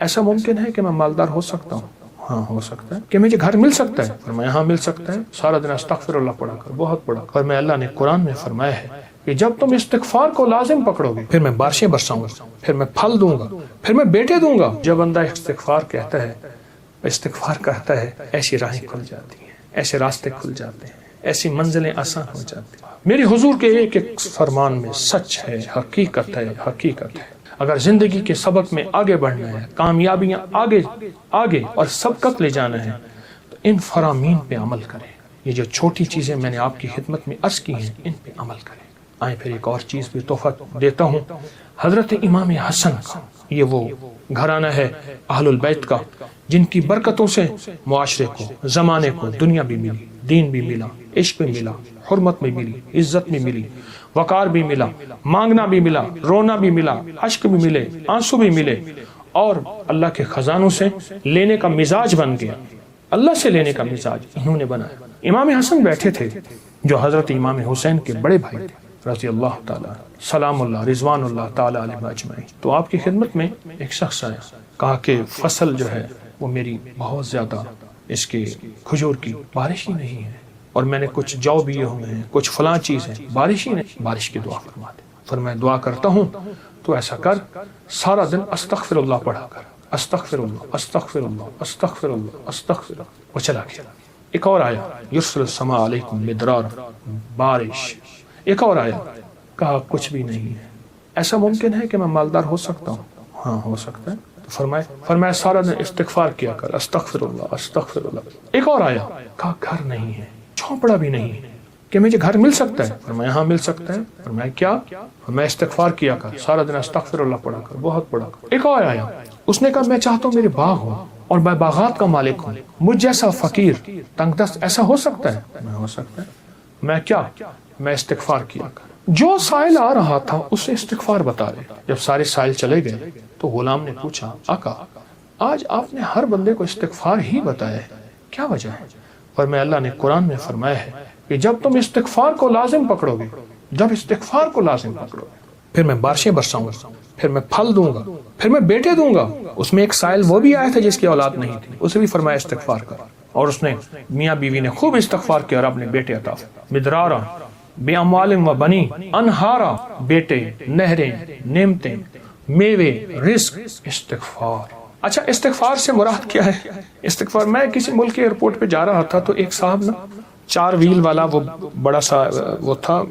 ایسا ممکن ہے کہ میں مالدار ہو سکتا ہوں؟ ہاں ہو سکتا ہے۔ کہ مجھے گھر مل سکتا ہے؟ فرمایا ہاں مل سکتا ہے، سارا دن استغفر اللہ پڑھا کر، بہت پڑھا کر۔ فرمایا اللہ نے قرآن میں فرمایا ہے کہ جب تم استغفار کو لازم پکڑو گے پھر میں بارشیں برساؤں گا، پھر میں پھل دوں گا، پھر میں بیٹے دوں گا۔ جب بندہ استغفار کہتا ہے، استغفار کرتا ہے، ایسی راہیں کھل جاتی ہیں، ایسے راستے کھل جاتے ہیں، ایسی منزلیں آسان ہو جاتی ہیں۔ میری حضور کے ایک ایک فرمان میں سچ ہے، حقیقت ہے، حقیقت ہے۔ اگر زندگی کے سبق میں آگے بڑھنا ہے، کامیابیاں آگے اور سبقت لے جانا ہے تو ان فرامین پہ عمل کریں۔ یہ جو چھوٹی چیزیں میں نے آپ کی خدمت میں عرض کی ہیں ان پہ عمل کریں۔ آئیں پھر ایک اور چیز بھی تحفہ دیتا ہوں، حضرت امام حسن کا، یہ وہ گھرانہ ہے اہل البیت کا جن کی برکتوں سے معاشرے کو، زمانے کو دنیا بھی ملی، دین بھی ملا، عشق بھی ملا، حرمت بھی ملی، عزت بھی ملی، وقار بھی ملا، مانگنا بھی ملا، رونا بھی ملا، اشک بھی ملے، آنسو بھی ملے، اور اللہ کے خزانوں سے لینے کا مزاج بن گیا۔ اللہ سے لینے کا مزاج انہوں نے بنایا۔ امام حسن بیٹھے تھے جو حضرت امام حسین کے بڑے بھائی تھے رضی اللہ تعالیٰ، سلام اللہ، رضوان اللہ تعالیٰ علیہ اجمعین۔ تو آپ کی خدمت میں ایک شخص آیا، کہا کہ فصل جو ہے وہ میری بہت زیادہ، اس کے کھجور کی بارش ہی نہیں ہے، اور میں نے کچھ جو بیے ہوئے ہیں، کچھ فلاں چیز ہے، بارش ہی نہیں، بارش کی دعا فرما دے۔ فرمایا دعا کرتا ہوں تو ایسا کر، سارا دن استغفر اللہ پڑھا کر، استغفر اللہ، استغفر اللہ، استغفر اللہ، استغفر اللہ۔ وہ چلا گیا۔ ایک اور آیا، یرسل السماء علیکم مدرار، بارش۔ ایک اور آیا، کہا کچھ بھی نہیں ہے۔ ایسا ممکن ہے کہ میں مالدار ہو سکتا ہوں؟ ہاں ہو سکتا ہے۔ تو فرمایا سارا دن استغفار کیا کر، استغفر اللہ، استغفر اللہ۔ ایک اور آیا، کہا گھر نہیں ہے، جھونپڑا بھی نہیں ہے، کہ مجھے گھر مل سکتا ہے؟ فرمایا ہاں مل سکتا ہے۔ فرمایا کیا؟ میں استغفار کیا کر، سارا دن استغفر اللہ پڑھا کر، بہت پڑھا کر۔ ایک اور آیا، اس نے کہا میں چاہتا ہوں میرے باغ ہو اور میں باغات کا مالک ہوں، مجھ جیسا فقیر تنگ دست ایسا ہو سکتا ہے؟ میں ہو سکتا ہے۔ میں کیا؟ میں استغفار کیا کر۔ جو سائل آ رہا تھا اسے استغفار بتا رہے۔ جب سارے سائل چلے گئے تو غلام نے پوچھا آقا آج آپ نے ہر بندے کو استغفار ہی بتایا ہے، کیا وجہ ہے؟ فرمایا اللہ نے قرآن میں فرمایا ہے کہ جب تم استغفار کو لازم پکڑو گے، جب استغفار کو لازم پکڑو گے پھر میں بارشیں برساؤں گا، پھر میں پھل دوں گا، پھر میں بیٹے دوں گا۔ اس میں ایک سائل وہ بھی آیا تھا جس کی اولاد نہیں تھی، اسے بھی فرمایا استغفار کر، اور اس نے میاں بیوی نے خوب استغفار کیا اور اپنے بیٹے عطا مدرارا بے اموال و بنی انہارا، بیٹے، نہریں، نعمتیں، میوے، رزق، استغفار۔ اچھا استغفار سے مراد کیا ہے؟ استغفار، میں کسی ملک کے ایئرپورٹ پہ جا رہا تھا تو ایک صاحب نا 4 ویل والا وہ بڑا سا وہ تھا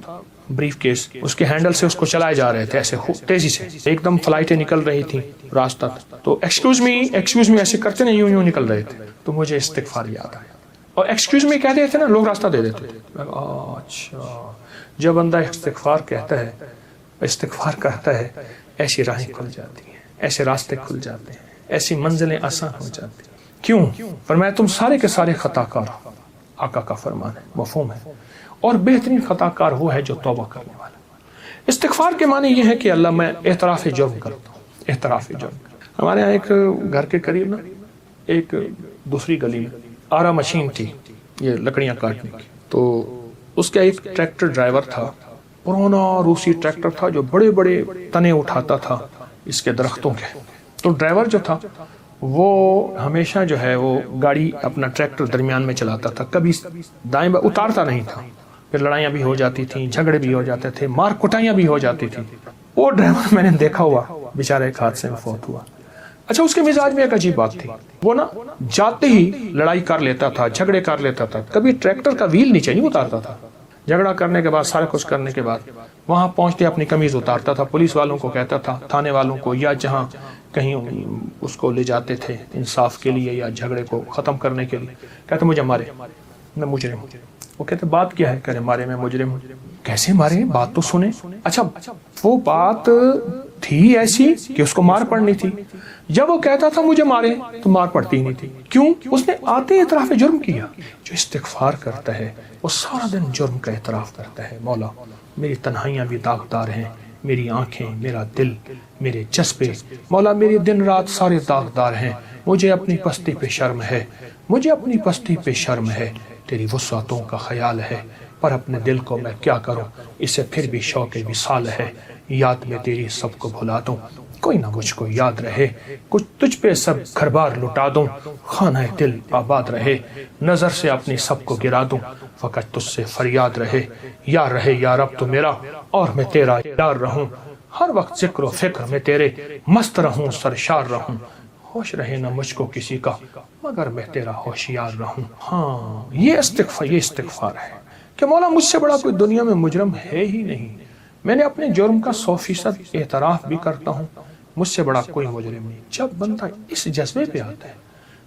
بریف کیس، اس کے ہینڈل سے اس کو چلائے جا رہے تھے ایسے تیزی سے، ایک دم فلائٹیں نکل رہی تھی راستہ، تو ایکسکیوز می ایسے کرتے نا، یوں نکل رہے تھے، تو مجھے استغفار یاد آیا، اور ایکسکیوز می کہتے تھے نا لوگ راستہ دے دیتے تھے۔ اچھا جب بندہ استغفار کہتا ہے، استغفار کرتا ہے، ایسی راہیں کھل جاتی ہیں، ایسے راستے کھل جاتے ہیں، ایسی منزلیں آسان ہو جاتی ہیں۔ کیوں؟ فرمایا تم سارے کے سارے خطا کار، آقا کا فرمان ہے، مفہوم ہے، اور بہترین خطا کار وہ ہے جو توبہ کرنے والا۔ استغفار کے معنی یہ ہے کہ اللہ میں اعتراف جرم کرتا ہوں، اعتراف جرم۔ ہمارے یہاں ایک گھر کے قریب نا ایک دوسری گلی میں آرا مشین تھی، یہ لکڑیاں کاٹنے کی، تو اس کا ایک ٹریکٹر ڈرائیور تھا، پرانا روسی ٹریکٹر تھا جو بڑے بڑے تنے اٹھاتا تھا اس کے درختوں کے۔ تو ڈرائیور جو تھا وہ ہمیشہ جو ہے وہ گاڑی اپنا ٹریکٹر درمیان میں چلاتا تھا، کبھی دائیں بائیں اتارتا نہیں تھا، پھر لڑائیاں بھی ہو جاتی تھیں، جھگڑے بھی ہو جاتے تھے، مار کٹائیاں بھی ہو جاتی تھیں۔ وہ ڈرائیور میں نے دیکھا ہوا بیچارہ ایک حادثے میں فوت ہوا۔ اچھا اس کے مزاج میں ایک عجیب بات تھی، وہ نا جاتے ہی لڑائی کر لیتا تھا، جھگڑے کر لیتا تھا، کبھی ٹریکٹر کا ویل نیچے نہیں اتارتا تھا۔ جھگڑا کرنے کے بعد، سارا کچھ کرنے کے بعد وہاں پہنچتے اپنی قمیض اتارتا تھا، پولیس والوں کو کہتا تھا، تھانے والوں کو، یا جہاں کہیں اس کو لے جاتے تھے انصاف کے لیے یا جھگڑے کو ختم کرنے کے لیے، کہتے مجھے مارے، میں مجرم ہوں۔ وہ کہتے بات کیا ہے؟ کہتے مارے، میں مجرم ہوں۔ کیسے مارے؟ بات تو سنے۔ اچھا وہ بات تھی ایسی کہ اس کو مار پڑنی تھی، جب وہ کہتا تھا مجھے مارے تو مار پڑتی ہی نہیں تھی۔ کیوں؟ اس نے آتے اعتراف جرم کیا۔ جو استغفار کرتا ہے وہ سارا دن جرم کا اعتراف کرتا ہے، مولا میری تنہائیاں بھی داغدار ہیں، میری آنکھیں، میرا دل، میرے جذبے، مولا میری دن رات سارے داغدار ہیں، مجھے اپنی پستی پہ شرم ہے، مجھے اپنی پستی پہ شرم ہے، تیری وسعتوں کا خیال ہے، پر اپنے دل کو میں کیا کروں، اسے پھر بھی شوق وصال ہے، یاد میں تیری سب کو بھلا دوں، کوئی نہ مجھ کو یاد رہے، کچھ تجھ پہ سب گھر بار لٹا دوں، خانہ دل آباد رہے، نظر سے اپنی سب کو گرا دوں، فقط تجھ سے فریاد رہے، یار رہے یا رب تو میرا اور میں تیرا یار رہوں، ہر وقت ذکر و فکر میں تیرے مست رہوں، سرشار رہوں، ہوش رہے نہ مجھ کو کسی کا مگر میں تیرا ہوشیار رہوں۔ ہاں یہ استغفار ہے کہ مولا مجھ سے بڑا کوئی دنیا میں مجرم ہے ہی نہیں، میں نے اپنے جرم کا 100% اعتراف بھی کرتا ہوں، مجھ سے بڑا کوئی مجرم نہیں۔ جب بندہ اس جذبے پہ آتا ہے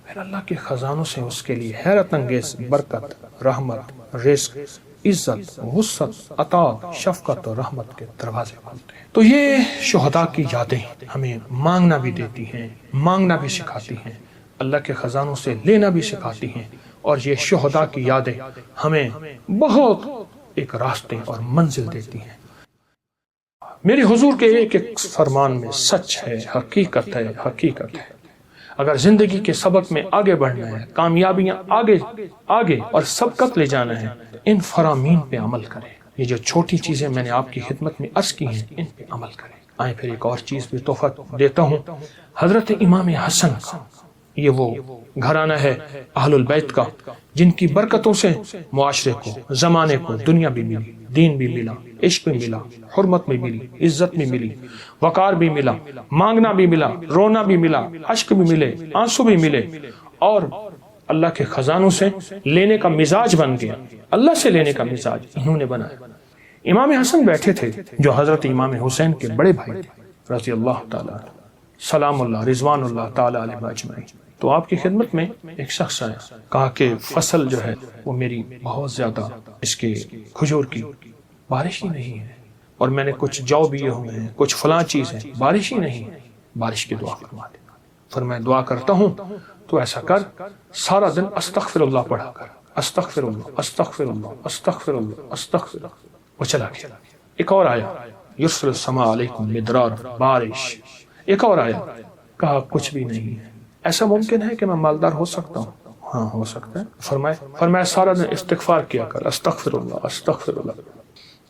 پھر اللہ کے خزانوں سے اس کے لیے حیرت انگیز برکت، رحمت، رزق، عزت، وسعت، عطا، شفقت اور رحمت کے دروازے کھلتے ہیں۔ تو یہ شہداء کی یادیں ہمیں مانگنا بھی دیتی ہیں، مانگنا بھی سکھاتی ہیں، اللہ کے خزانوں سے لینا بھی سکھاتی ہیں، اور یہ شہداء کی یادیں ہمیں بہت ایک راستے اور منزل دیتی ہیں۔ میرے حضور کے ایک ایک فرمان میں سچ ہے، حقیقت ہے، حقیقت ہے۔ اگر زندگی کے سبق میں آگے بڑھنا ہے، کامیابیاں آگے اور سبقت لے جانا ہے، ان فرامین پہ عمل کریں۔ یہ جو چھوٹی چیزیں میں نے آپ کی خدمت میں عرض کی ہیں ان پہ عمل کریں۔ آئیں پھر ایک اور چیز بھی تحفہ دیتا ہوں، حضرت امام حسن کا، یہ وہ گھرانہ ہے اہل البیت کا جن کی برکتوں سے معاشرے کو، زمانے کو دنیا بھی ملی، دین بھی ملا، عشق بھی ملا، حرمت بھی ملی، عزت بھی ملی، وقار بھی ملا، مانگنا بھی ملا، رونا بھی ملا، اشک بھی ملے، آنسو بھی ملے، اور اللہ کے خزانوں سے لینے کا مزاج بن گیا۔ اللہ سے لینے کا مزاج انہوں نے بنایا۔ امام حسن بیٹھے تھے جو حضرت امام حسین کے بڑے بھائی تھے رضی اللہ تعالیٰ عنہ، سلام اللہ رضوان اللہ تعالیٰ علیہ اجمعین۔ تو آپ کی خدمت میں ایک شخص آیا، کہا کہ فصل جو ہے وہ میری بہت زیادہ، اس کے کھجور کی بارش ہی نہیں ہے، اور میں نے کچھ جو بیے ہوئے ہیں، کچھ فلاں چیز ہے، بارش ہی نہیں ہے، بارش کی دعا فرما دے۔ پھر میں دعا کرتا ہوں تو ایسا کر، سارا دن استغفر اللہ پڑھا کر، استغفر اللہ استغفر اللہ استغفر اللہ استغفر اللہ۔ وہ چلا گیا۔ ایک اور آیا، یرسل السماء علیکم مدرار، بارش۔ ایک اور آیا، کہا کچھ بھی نہیں ہے، ایسا ممکن ہے کہ میں مالدار ہو سکتا ہوں؟ ہاں ہو سکتا ہے۔ فرمایا سارا دن استغفار کیا کر، استغفر اللہ استغفر اللہ۔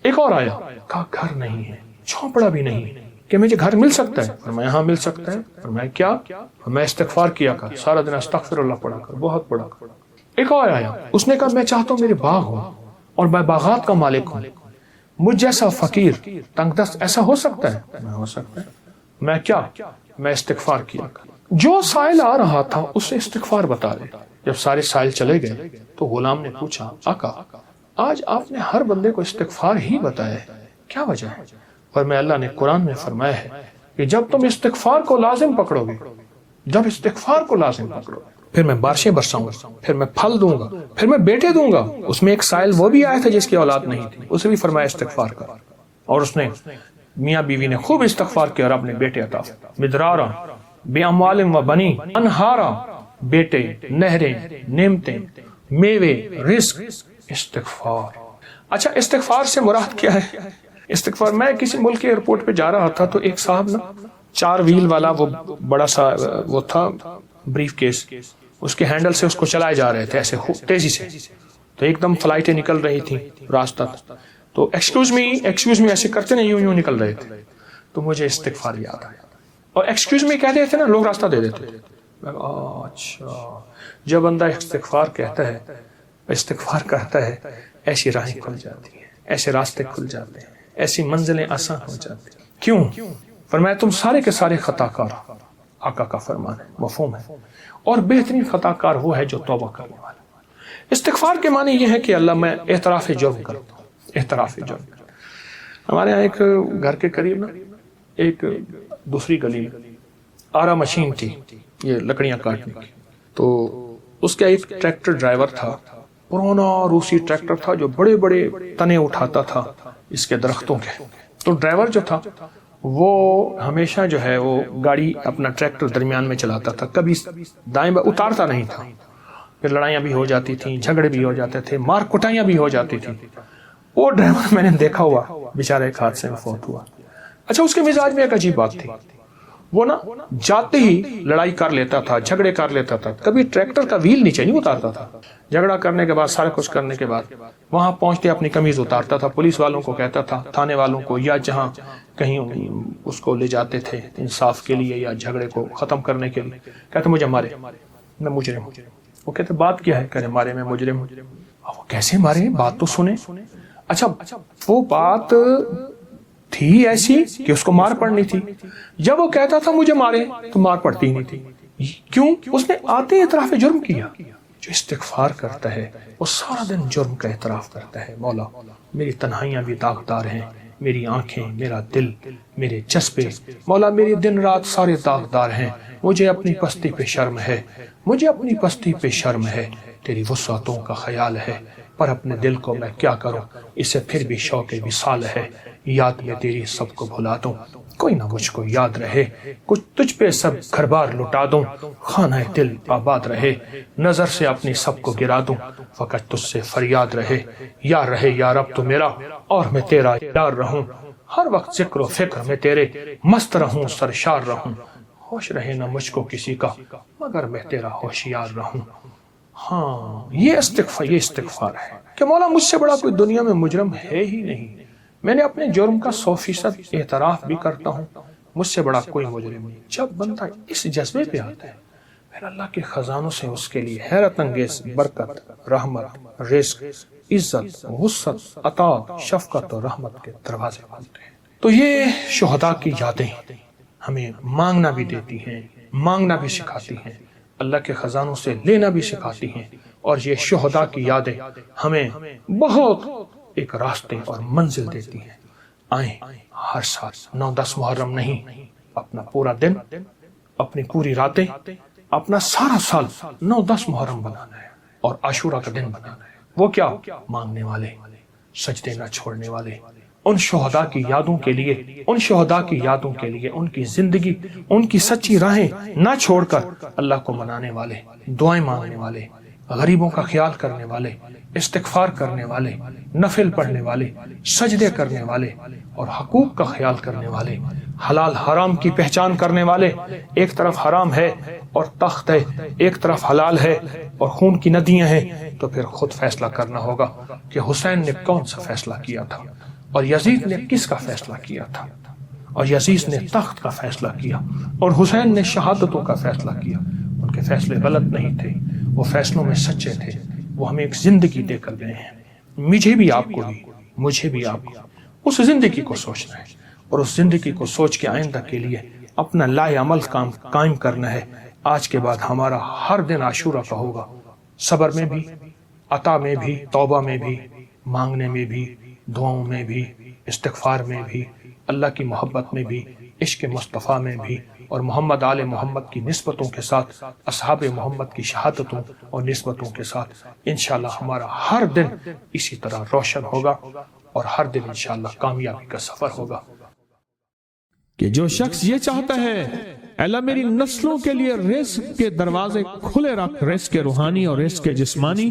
ایک اور آیا، کہا گھر نہیں ہے، جھونپڑا بھی نہیں، کہ مجھے گھر مل سکتا ہے؟ فرمایا ہاں مل سکتا ہے۔ فرمایا کیا؟ فرمایا استغفار کیا کر، سارا دن استغفر اللہ پڑھا کر، بہت پڑھا کر۔ ایک اور آیا، اس نے کہا میں چاہتا ہوں میرے باغ ہو اور میں باغات کا مالک ہوں، مجھ جیسا فقیر تنگ دست ایسا ہو سکتا ہے؟ میں ہو سکتا ہے۔ میں کیا؟ میں استغفار کیا کر۔ جو سائل آ رہا تھا اسے استغفار بتا رہے۔ جب سارے سائل چلے گئے تو غلام نے پوچھا، آقا آج آپ نے ہر بندے کو استغفار ہی بتایا ہے، کیا وجہ ہے؟ اور میں اللہ نے قرآن میں فرمایا ہے کہ جب تم استغفار کو لازم پکڑو گے، جب استغفار کو لازم پکڑو گے، پھر میں بارشیں برساؤں گا، پھر میں پھل دوں گا، پھر میں بیٹے دوں گا۔ اس میں ایک سائل وہ بھی آیا تھا جس کی اولاد نہیں تھی، اسے بھی فرمایا استغفار کر، اور اس نے میاں بیوی نے خوب استغفار کیا اور اپنے بیٹے عطا مدرارا بِأَمْوَالٍ وَبَنِينَ، انہارا، بیٹے، نہریں، نعمتیں، میوے، رزق، استغفار۔ اچھا استغفار سے مراد کیا ہے؟ استغفار، میں کسی ملک کے ایئرپورٹ پہ جا رہا تھا تو ایک صاحب نا 4 ویل والا وہ بڑا سا وہ تھا بریف کیس، اس کے ہینڈل سے اس کو چلائے جا رہے تھے ایسے تیزی سے، تو ایک دم فلائٹیں نکل رہی تھیں راستہ، تو ایکسکیوز می ایسے کرتے نہیں، یوں نکل رہے تھے، تو مجھے استغفار یاد آیا، اور ایکسکیوز می کہہ دیتے نا لوگ راستہ دے دیتے۔ اچھا جب بندہ استغفار کہتا ہے، استغفار کرتا ہے، ایسی راہیں کھل جاتی ہیں، ایسے راستے کھل جاتے ہیں، ایسی منزلیں آسان ہو جاتی ہیں۔ کیوں؟ فرمایا تم سارے کے سارے خطا کار، آقا کا فرمان ہے، مفہوم ہے، اور بہترین خطا کار وہ ہے جو توبہ کرنے والا۔ استغفار کے معنی یہ ہے کہ اللہ میں اعتراف جرم کرتا ہوں، اعتراف جرم۔ ہمارے یہاں ایک گھر کے قریب نا ایک دوسری گلی آرا مشین تھی، یہ لکڑیاں کاٹنے کی، تو اس کا ایک ٹریکٹر ڈرائیور تھا، پرانا روسی ٹریکٹر تھا جو بڑے بڑے تنے اٹھاتا تھا اس کے درختوں کے۔ تو ڈرائیور جو تھا وہ ہمیشہ جو ہے وہ گاڑی اپنا ٹریکٹر درمیان میں چلاتا تھا، کبھی دائیں بائیں اتارتا نہیں تھا، پھر لڑائیاں بھی ہو جاتی تھیں، جھگڑے بھی ہو جاتے تھے، مار کٹائیاں بھی ہو جاتی تھیں۔ وہ ڈرائیور میں نے دیکھا ہوا بیچارہ ایک حادثے میں فوت ہوا۔ اچھا اس کے مزاج میں ایک عجیب بات تھی، وہ نا جاتے ہی لڑائی کر لیتا تھا، جھگڑے کر لیتا تھا، کبھی ٹریکٹر کا ویل نیچے نہیں اتارتا تھا۔ جھگڑا کرنے کے بعد، سارا کچھ کرنے کے بعد وہاں پہنچتے اپنی قمیض اتارتا تھا، پولیس والوں کو کہتا تھا، تھانے والوں کو، یا جہاں کہیں اس کو لے جاتے تھے انصاف کے لیے یا جھگڑے کو ختم کرنے کے لیے، کہتے مجھے مارے، میں مجرم ہوں۔ وہ کہتے بات کیا ہے؟ کہتے مارے میں مجرم ہوں۔ وہ کیسے مارے؟ بات تو سنیں۔ اچھا وہ بات تھی ایسی کہ اس کو مار پڑنی تھی؟ جب وہ کہتا تھا مجھے مارے تو مار پڑتی ہی نہیں تھی۔ کیوں؟ اس نے آتے اعتراف جرم کیا۔ جو استغفار کرتا ہے وہ سارا دن جرم کا اعتراف کرتا ہے، مولا میری تنہائیاں بھی داغدار ہیں، میری آنکھیں، میرا دل، میرے جذبے، مولا میری دن رات سارے داغدار ہیں، مجھے اپنی پستی پہ شرم ہے، مجھے اپنی پستی پہ شرم ہے، تیری وسعتوں کا خیال ہے، پر اپنے دل کو میں کیا کروں، اسے پھر بھی شوق وصال ہے، یاد میں تیری سب کو بھلا دوں، کوئی نہ مجھ کو یاد رہے، کچھ تجھ پہ سب گھر بار لٹا دوں، خانہ دل آباد رہے، نظر سے اپنی سب کو گرا دوں، فقط تجھ سے فریاد رہے یا رب تو میرا اور میں تیرا یار رہوں، ہر وقت ذکر و فکر میں تیرے مست رہوں، سرشار رہوں، ہوش رہے نہ مجھ کو کسی کا مگر میں تیرا ہوشیار رہوں۔ ہاں یہ استغفار ہے کہ مولا مجھ سے بڑا کوئی دنیا میں مجرم ہے ہی نہیں، میں نے اپنے جرم کا 100% اعتراف بھی کرتا ہوں، مجھ سے بڑا کوئی مجرم نہیں۔ جب بندہ اس جذبے پہ آتا ہے پھر اللہ کے خزانوں سے اس کے لیے حیرت انگیز برکت، رحمت، رزق، عزت، وسعت، عطا، شفقت اور رحمت کے دروازے کھلتے ہیں۔ تو یہ شہداء کی یادیں ہمیں مانگنا بھی دیتی ہیں، مانگنا بھی سکھاتی ہیں، اللہ کے خزانوں سے لینا بھی سکھاتی ہیں، اور یہ شہداء کی یادیں ہمیں بہت ایک راستے اور منزل دیتی ہیں۔ آئیں ہر سال 9-10 محرم نہیں، اپنا پورا دن، اپنی پوری راتیں، اپنا سارا سال 9-10 محرم بنانا ہے اور عاشورہ کا دن بنانا ہے۔ وہ کیا؟ مانگنے والے، سجدے نہ چھوڑنے والے، ان شہداء کی یادوں کے لیے، ان شہداء کی یادوں کے لیے ان کی زندگی، ان کی سچی راہیں نہ چھوڑ کر اللہ کو منانے والے، دعائیں مانگنے والے، غریبوں کا خیال کرنے والے، استغفار کرنے والے، نفل پڑھنے والے، سجدے کرنے والے اور حقوق کا خیال کرنے والے، حلال حرام کی پہچان کرنے والے۔ ایک طرف حرام ہے اور تخت ہے، ایک طرف حلال ہے اور خون کی ندیاں ہیں، تو پھر خود فیصلہ کرنا ہوگا کہ حسین نے کون سا فیصلہ کیا تھا اور یزید نے کس کا فیصلہ کیا تھا، اور یزید نے تخت کا فیصلہ کیا اور حسین نے شہادتوں کا فیصلہ کیا۔ ان کے فیصلے غلط نہیں تھے، وہ فیصلوں میں سچے تھے، وہ ہمیں ایک زندگی دے کر گئے ہیں۔ مجھے بھی آپ کو بھی، مجھے بھی آپ کو اس زندگی کو سوچنا ہے اور اس زندگی کو سوچ کے آئندہ کے لیے اپنا لائے عمل قائم کرنا ہے۔ آج کے بعد ہمارا ہر دن عاشورہ کا ہوگا، صبر میں بھی، عطا میں بھی، توبہ میں بھی، مانگنے میں بھی، دعاؤں میں بھی، استغفار میں بھی، اللہ کی محبت میں بھی، عشق مصطفیٰ میں بھی، اور محمد آل محمد کی نسبتوں کے ساتھ، اصحاب محمد کی شہادتوں اور نسبتوں کے ساتھ انشاءاللہ ہمارا ہر دن اسی طرح روشن ہوگا اور ہر دن انشاءاللہ کامیابی کا سفر ہوگا۔ کہ جو شخص یہ چاہتا ہے اللہ میری نسلوں کے لیے رزق کے دروازے کھلے رکھ، رزق روحانی اور رزق جسمانی،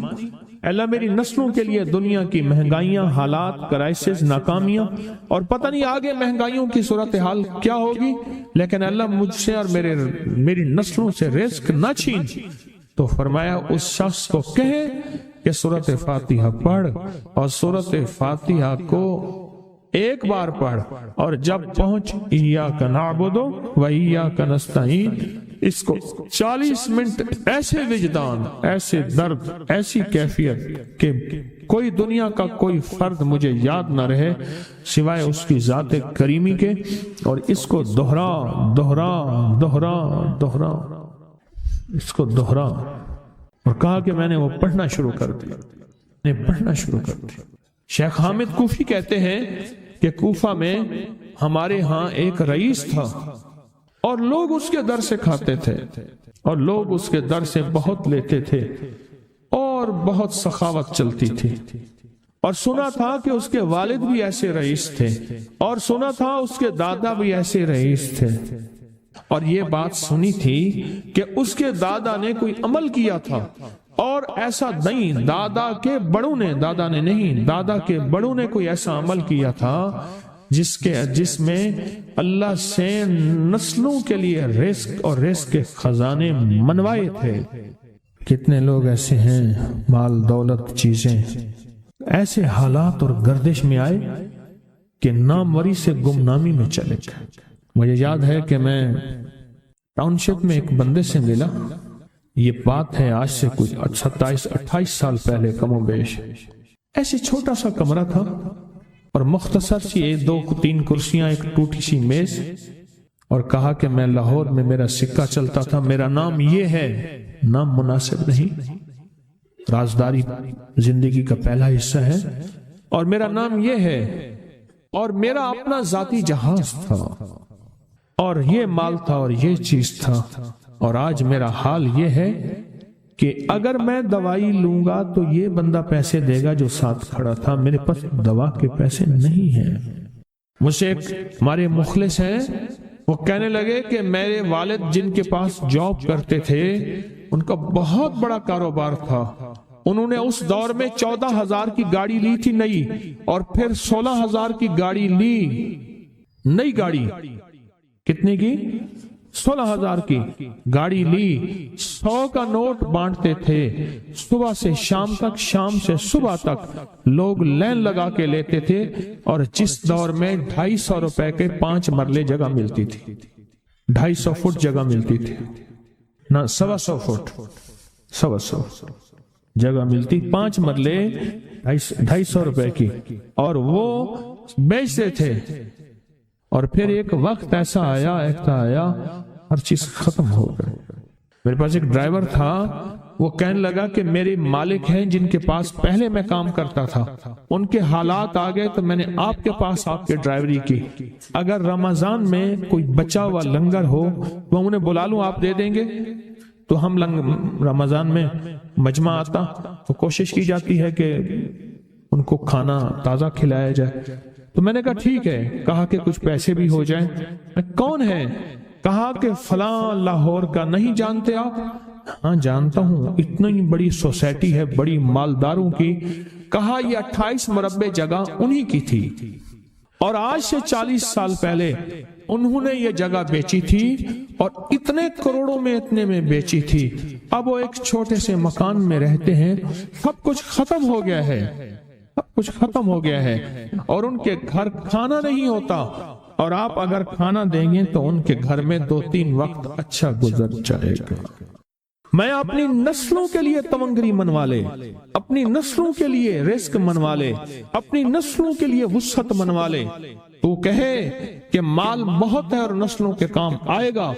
اللہ میری نسلوں کے لیے دنیا کی مہنگائیاں، حالات، کرائسس، ناکامیاں اور پتہ نہیں آگے مہنگائیوں کی صورتحال کیا ہوگی، لیکن اللہ مجھ سے اور میری نسلوں سے رزق نہ چھین، تو فرمایا اس شخص کو کہے کہ سورۃ فاتحہ پڑھ، اور سورۃ فاتحہ کو ایک بار پڑھ، اور جب پہنچ ایاک نعبد و ایاک نستعین، اس کو 40 منٹ ایسے وجدان، ایسے درد، ایسی کیفیت کہ کوئی دنیا کا کوئی فرد مجھے یاد نہ رہے سوائے اس کی ذات کریمی کے، اور اس کو دہرا دہرا دہرا دہرا، اس کو دہرا، اور کہا کہ میں نے وہ پڑھنا شروع کر دیا، میں نے پڑھنا شروع کر دیا۔ شیخ حامد کوفی کہتے ہیں کہ کوفہ میں ہمارے ہاں ایک رئیس تھا اور لوگ اس کے در سے کھاتے تھے اور لوگ اس کے در سے بہت لیتے تھے اور بہت سخاوت چلتی تھی، اور سنا تھا کہ اس کے والد بھی ایسے رئیس تھے اور سنا تھا اس کے دادا بھی ایسے رئیس تھے، اور یہ بات سنی تھی کہ اس کے دادا نے کوئی عمل کیا تھا، اور ایسا نہیں، دادا کے بڑوں نے کوئی ایسا عمل کیا تھا جس میں اللہ سے نسلوں کے لیے رزق اور رزق کے خزانے منوائے تھے۔ کتنے لوگ ایسے ہیں، مال دولت چیزیں ایسے حالات اور گردش میں آئے کہ ناموری سے گمنامی میں چلے گئے۔ مجھے یاد ہے کہ میں ٹاؤن شپ میں ایک بندے سے ملا، یہ بات ہے آج سے کچھ 27-28 سال پہلے کم و بیش۔ ایسے چھوٹا سا کمرہ تھا اور مختصر سی 2-3 کرسیاں، ایک ٹوٹی سی میز، اور کہا کہ میں لاہور میں میرا سکہ چلتا تھا، میرا نام یہ ہے، نام مناسب نہیں، رازداری زندگی کا پہلا حصہ ہے، اور میرا نام یہ ہے، اور میرا اپنا ذاتی جہاز تھا، اور یہ مال تھا، اور یہ چیز تھا، اور آج میرا حال یہ ہے کہ اگر میں دوائی لوں گا تو یہ بندہ پیسے دے گا جو ساتھ کھڑا تھا، میرے پاس دوا کے پیسے نہیں ہیں۔ مجھ سے ایک ہمارے مخلص ہیں، وہ کہنے لگے کہ میرے والد جن کے پاس جاب کرتے تھے ان کا بہت بڑا کاروبار تھا، انہوں نے اس دور میں 14,000 کی گاڑی لی تھی نئی، اور پھر 16,000 کی گاڑی لی، نئی گاڑی، کتنے کی؟ 16,000 کی گاڑی لی، 100 کا نوٹ بانٹتے تھے، صبح سے شام تک، شام سے صبح تک لوگ لین لگا کے لیتے تھے، اور جس دور میں 250 روپے کے 5 مرلے جگہ ملتی تھی، 250 فٹ جگہ ملتی تھی، نہ 125 فٹ، 125 جگہ ملتی، 5 مرلے 250 روپے کی، اور وہ بیچتے تھے۔ اور پھر ایک وقت ایسا آیا ہر چیز ختم ہو گئی۔ میرے پاس ایک ڈرائیور تھا، وہ کہنے لگا کہ میرے مالک ہیں جن کے پاس پہلے میں کام کرتا تھا، ان کے حالات آ گئے تو میں نے آپ کے پاس آپ کے ڈرائیوری کی، اگر رمضان میں کوئی بچا ہوا لنگر ہو تو انہیں بلا لوں، آپ دے دیں گے؟ تو ہم رمضان میں مجمع آتا تو کوشش کی جاتی ہے کہ ان کو کھانا تازہ کھلایا جائے، تو میں نے کہا ٹھیک ہے، کہا کہ کچھ پیسے بھی ہو جائیں۔ کون ہے؟ کہا کہ فلاں لاہور کا، نہیں جانتے آپ؟ ہاں جانتا ہوں، اتنی بڑی سوسائٹی ہے، بڑی مالداروں کی۔ کہا یہ 28 مربع جگہ انہی کی تھی، اور آج سے 40 سال پہلے انہوں نے یہ جگہ بیچی تھی، اور اتنے کروڑوں میں اتنے میں بیچی تھی، اب وہ ایک چھوٹے سے مکان میں رہتے ہیں، سب کچھ ختم ہو گیا ہے، سب کچھ ختم ہو گیا ہے، اور ان کے گھر کھانا نہیں ہوتا، اور آپ اگر کھانا دیں گے تو ان کے گھر میں 2-3 وقت اچھا گزر جائے گا۔ میں اپنی نسلوں کے لیے تونگری منوا لے، اپنی نسلوں کے لیے رزق منوا لے، اپنی نسلوں کے لیے وسعت منوا لے، تو کہے کہ مال بہت ہے اور نسلوں کے کام آئے گا،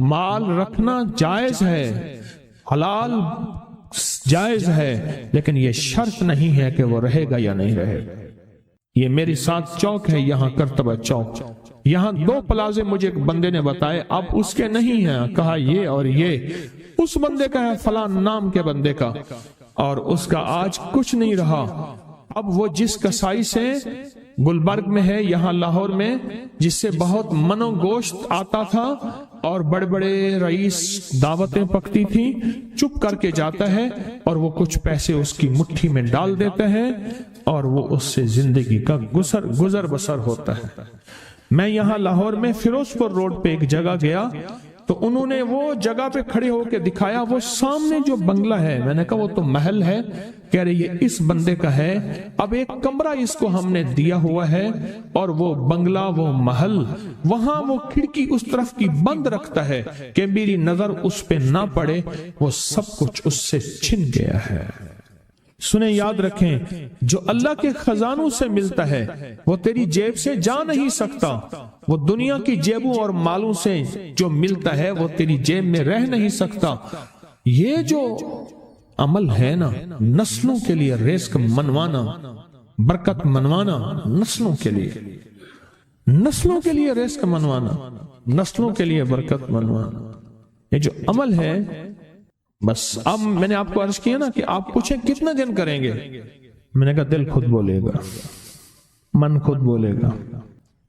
مال رکھنا جائز ہے، حلال جائز ہے، لیکن یہ شرط نہیں ہے کہ وہ رہے گا یا نہیں رہے گا۔ یہ میری ساتھ چوک ہے، یہاں کرتبہ چوک، یہاں 2 پلازے مجھے ایک بندے نے بتائے، اب اس کے نہیں ہیں، کہا یہ اور یہ اس بندے کا ہے، فلاں نام کے بندے کا، اور اس کا آج کچھ نہیں رہا۔ اب وہ جس کسائی سے گلبرگ میں ہے، یہاں لاہور میں، جس سے بہت من و گوشت آتا تھا اور بڑے بڑے رئیس دعوتیں پکتی تھی، چپ کر کے جاتا ہے اور وہ کچھ پیسے اس کی مٹھی میں ڈال دیتا ہے اور وہ اس سے زندگی کا گزر بسر ہوتا ہے۔ میں یہاں لاہور میں فیروز پور روڈ پہ ایک جگہ گیا تو انہوں نے وہ جگہ پہ کھڑے ہو کے دکھایا، وہ سامنے جو بنگلہ ہے، میں نے کہا وہ تو محل ہے، کہہ رہے یہ اس بندے کا ہے، اب ایک کمرہ اس کو ہم نے دیا ہوا ہے، اور وہ بنگلہ، وہ محل، وہاں وہ کھڑکی اس طرف کی بند رکھتا ہے کہ میری نظر اس پہ نہ پڑے، وہ سب کچھ اس سے چھن گیا ہے۔ سنیں، یاد رکھیں، جو اللہ کے خزانوں سے ملتا ہے وہ تیری جیب سے جا نہیں سکتا، وہ دنیا کی جیبوں اور مالوں سے جو ملتا ہے وہ تیری جیب میں رہ نہیں سکتا۔ یہ جو عمل ہے نا، نسلوں کے لیے رزق منوانا، برکت منوانا، نسلوں کے لیے رزق منوانا، نسلوں کے لیے برکت منوانا، یہ جو عمل ہے، بس اب میں نے آپ کو عرض کیا نا کہ آپ پوچھیں کتنے دن کریں گے، میں نے کہا دل خود بولے گا، من خود بولے گا،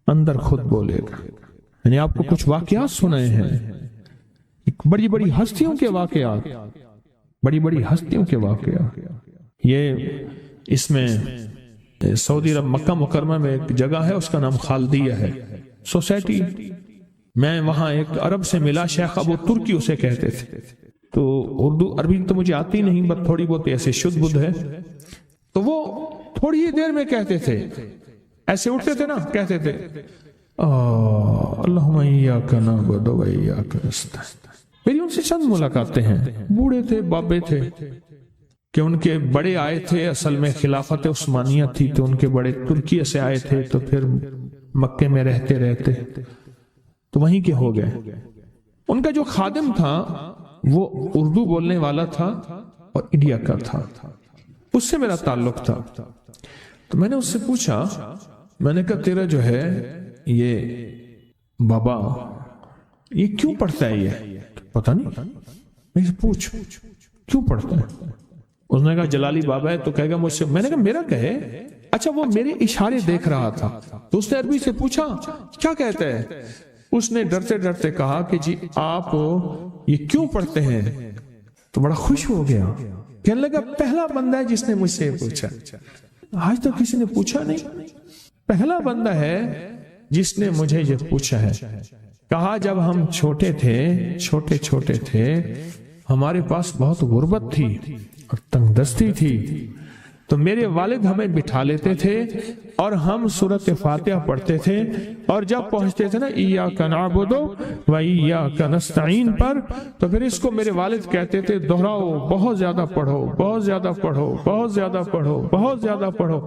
اندر خود بولے گا۔ میں نے آپ کو کچھ واقعات سنائے ہیں، بڑی بڑی ہستیوں کے واقعات، بڑی بڑی ہستیوں کے واقعات۔ یہ اس میں سعودی عرب مکہ مکرمہ میں ایک جگہ ہے، اس کا نام خالدیہ ہے، سوسائٹی۔ میں وہاں ایک عرب سے ملا، شیخ ابو ترکی اسے کہتے تھے، تو اردو عربی تو مجھے آتی نہیں، بس تھوڑی بہت ایسے شدھ بدھ ہے، تو وہ تھوڑی ہی دیر میں کہتے تھے ایسے اٹھتے تھے نا، کہتے تھے اللہم ایاک نعبد و ایاک نستعین۔ میری ان سے چند ملاقاتیں ہیں، بوڑھے تھے، بابے تھے، کہ ان کے بڑے آئے تھے، اصل میں خلافت عثمانیہ تھی تو ان کے بڑے ترکیہ سے آئے تھے، تو پھر مکے میں رہتے رہتے تو وہیں کے ہو گئے۔ ان کا جو خادم تھا وہ اردو بولنے والا تھا اور انڈیا کا تھا، اس سے میرا تعلق تھا۔ تو میں نے اس سے پوچھا، میں نے کہا تیرا جو ہے یہ بابا یہ کیوں پڑھتا ہے؟ یہ پتہ نہیں، میں سے پوچھ کیوں پڑھتا ہے؟ اس نے کہا جلالی بابا ہے تو کہے گا مجھ سے۔ میں نے کہا میرا کہے؟ اچھا وہ میرے اشارے دیکھ رہا تھا، تو اس نے عربی سے پوچھا کیا کہتا ہے؟ اس نے ڈرتے ڈرتے کہا کہ جی آپ یہ کیوں پڑھتے ہیں؟ تو بڑا خوش ہو گیا، کہنے لگا پہلا بندہ ہے جس نے مجھ سے پوچھا، آج تک کسی نے پوچھا نہیں، پہلا بندہ ہے جس نے مجھے یہ پوچھا ہے۔ کہا جب ہم چھوٹے تھے ہمارے پاس بہت غربت تھی اور تنگ دستی تھی، تو میرے والد ہمیں بٹھا لیتے تھے اور ہم سورۃ فاتحہ پڑھتے تھے، اور جب پہنچتے تھے نا ایاک نعبد و ایاک نستعین پر، تو پھر اس کو میرے والد کہتے تھے دہراؤ، بہت زیادہ پڑھو، بہت زیادہ پڑھو، بہت زیادہ پڑھو، بہت زیادہ پڑھو۔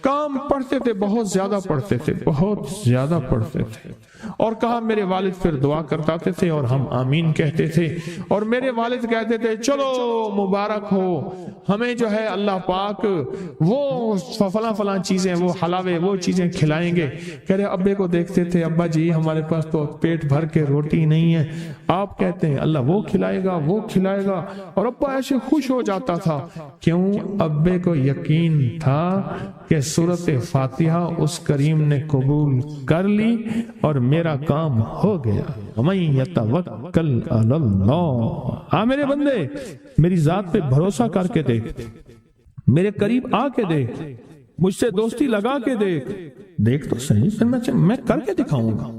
کام پڑھتے تھے، بہت زیادہ پڑھتے تھے، بہت زیادہ پڑھتے تھے۔ اور کہا میرے والد پھر دعا کرتاتے تھے اور ہم آمین کہتے تھے، اور میرے والد کہتے تھے چلو مبارک ہو، ہمیں جو ہے اللہ پاک وہ فلاں چیزیں، وہ حلاوے، وہ چیزیں کھلائیں گے۔ کہہ رہے ابے کو دیکھتے تھے، ابا جی ہمارے پاس تو پیٹ بھر کے روٹی نہیں ہے، آپ کہتے ہیں اللہ وہ کھلائے گا، وہ کھلائے گا، اور ابا ایسے خوش ہو جاتا تھا۔ کیوں؟ ابے کو یقین تھا کہ سورۃ فاتحہ اس کریم نے قبول کر لی اور میرا کام ہو گیا۔ وَمَن يَتَوَکَّلْ عَلَى اللَّهِ۔ آ میرے بندے، میری ذات پہ بھروسہ کر کے دیکھ، میرے قریب آ کے دیکھ، مجھ سے دوستی لگا کے دیکھ تو صحیح، پھر میں کر کے دکھاؤں گا۔